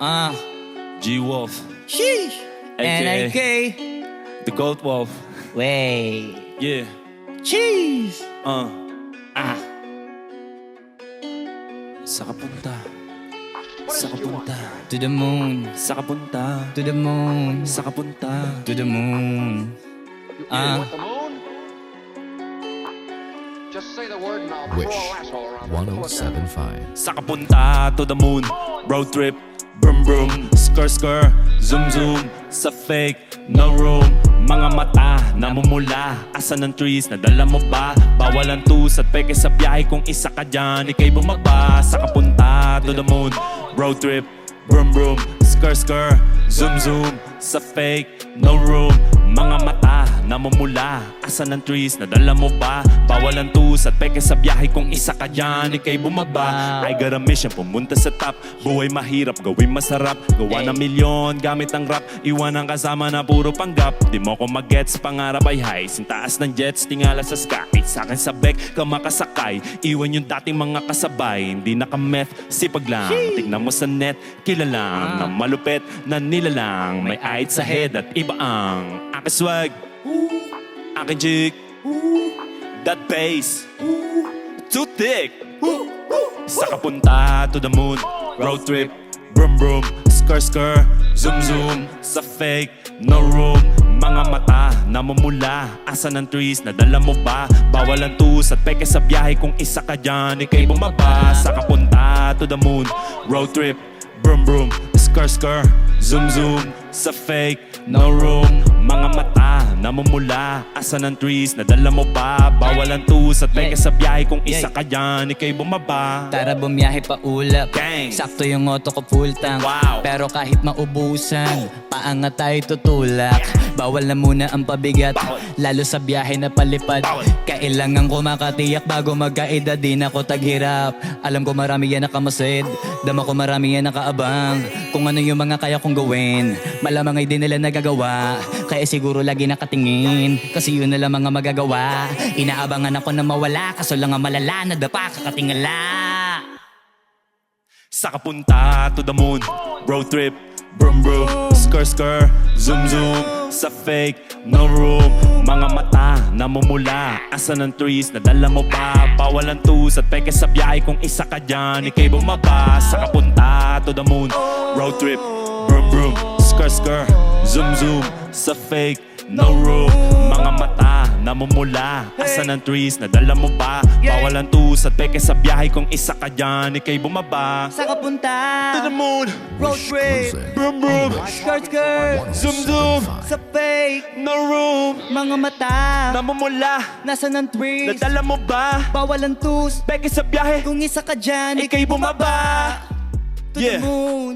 G-Wolf, Sheesh. aka NIK. The Goat Wolf. Way. Yeah. Cheese. Sa kapunta. Sa kapunta. To the moon. Sa kapunta. To the moon. Sa kapunta. To the moon. With the moon? Just say the word and I'll throw Wish a lasso around the foot. 1075. Sa kapunta to the moon. Road trip. Brum brum. Skr skr. Zoom zoom. Sa fake. No room. Mga mata namumula. Asan ng trees? Nadala mo ba? Bawal ang tus at peke sa biyahe. Kung isa ka dyan, ikay bumaba. Sa kapunta to the moon. Road trip. Brum brum. Skr skr. Zoom zoom. Sa fake. No room. Mga mata namumula. Asan ng trees? Nadala mo ba? Bawal ang tus at peke sa biyahe. Kung isa ka dyan, ikay bumaba. I got a mission, pumunta sa top. Buhay mahirap, gawin masarap. Gawa ng milyon, gamit ang rap. Iwan ang kasama na puro panggap. Di mo ko mag-gets, pangarap ay high. Sintaas ng jets, tingala sa sky. Sa'kin sa bek, ka makasakay. Iwan yung dating mga kasabay. Hindi naka-meth, sipag lang. Tignan mo sa net, kilalang. Na malupet, na nilalang. May height sa head at iba ang aking swag, aking jig, that bass, too thick. Sa kapunta to the moon, road trip, brum brum, skr skr, zoom zoom. Sa fake, no room. Mga mata namumula. Asan ng trees? Nadala mo ba? Bawal ang tus at peke sa biyahe. Kung isa ka dyan, ikay bumaba. Sa kapunta to the moon, road trip, brum brum, skr skr, zoom zoom. Sa fake, no room. Mga mata namumula. Asan ng trees? Nadala mo ba? Bawal ang tus at peke sa biyahe. Kung isa ka dyan, ikay bumaba. Tara bumiyahe pa ulap. Gang. Sakto yung auto ko full tank. Wow. Pero kahit maubusan, paangat tayo tutulak. Bawal na muna ang pabigat, lalo sa biyahe na palipad. Kailangan ko makatiyak bago magkaedad. Di na ako taghirap. Alam ko marami yan nakamasid. Dama ko marami yan nakaabang. Kung ano yung mga kaya kong gawin, malamang ay di nila nagagawa. Kaya siguro lagi nakatingin, kasi yun na lang mga magagawa. Inaabangan ako na mawala, kaso lang ang malala. Nadapa kakatingala. Sa kapunta to the moon, road trip, brum brum, skr skr, zoom zoom. Sa fake, no room. Mga mata namumula. Asan ng trees? Nadala mo ba? Bawal ang tus at peke sa biyahe. Kung isa ka dyan, ikay bumaba. Sa kapunta to the moon, road trip, brum brum, skr skr, zoom zoom. Sa fake, no room. Mga mata namumula. Asan ng trees? Nadala mo ba? Bawal ang tus at peke sa biyahe. Kung isa ka dyan, ikay bumaba. Sa kapunta, To the moon, road trip, brum brum, skirt skirt, zoom zoom. sa fake, No room. mga mata, Namumula. nasa ng trees. Nadala mo ba? Bawal ang tus, Peke sa biyahe. kung isa ka dyan, Ika'y bumaba. To Yeah. the moon,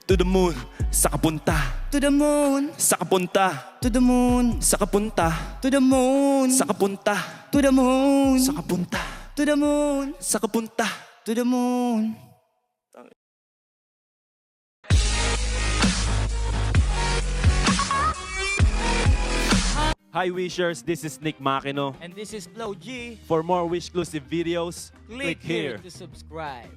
To the moon. Sa kapunta. to the moon, Sa kapunta. to the moon, Sa kapunta. to the moon, Sa kapunta. to the moon, Sa kapunta. to the moon, Sa kapunta. to the moon. Hi Wishers, this is Nick Makino. And this is Flow G. For more Wish-exclusive videos, Click here to subscribe.